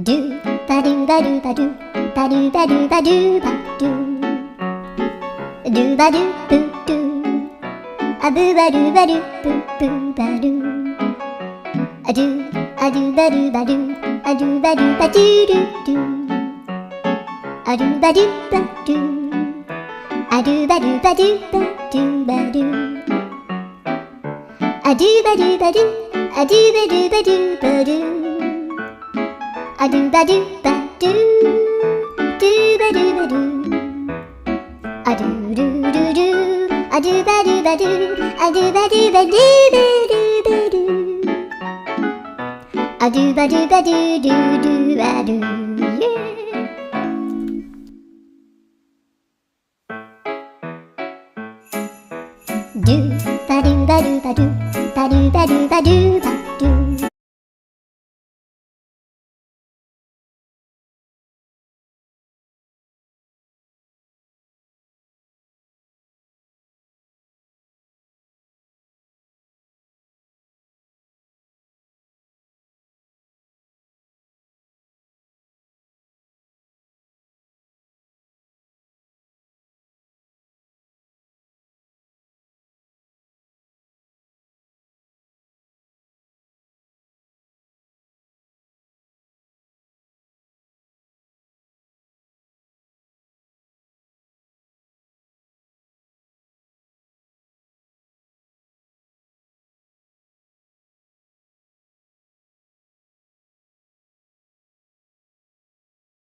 ドゥバドゥバドゥバドゥバドゥバドゥバドゥバドゥドゥバドゥブドゥアブバドゥバドゥブブバドゥアドゥアドゥバドゥバドゥアドゥバドゥバドゥドゥドゥアドゥバドゥバドゥアドゥバドゥバドゥバドゥバドゥアドゥバドゥバドゥアドゥバドゥバドゥバドゥアドゥバドゥバドゥドゥバドゥバドゥアドゥルルルアドゥバドゥバドゥアドゥバドゥバドゥバドゥバドゥアドゥバドゥバドゥドゥドゥアドゥドゥバドゥバドゥバドゥバドゥバドゥバ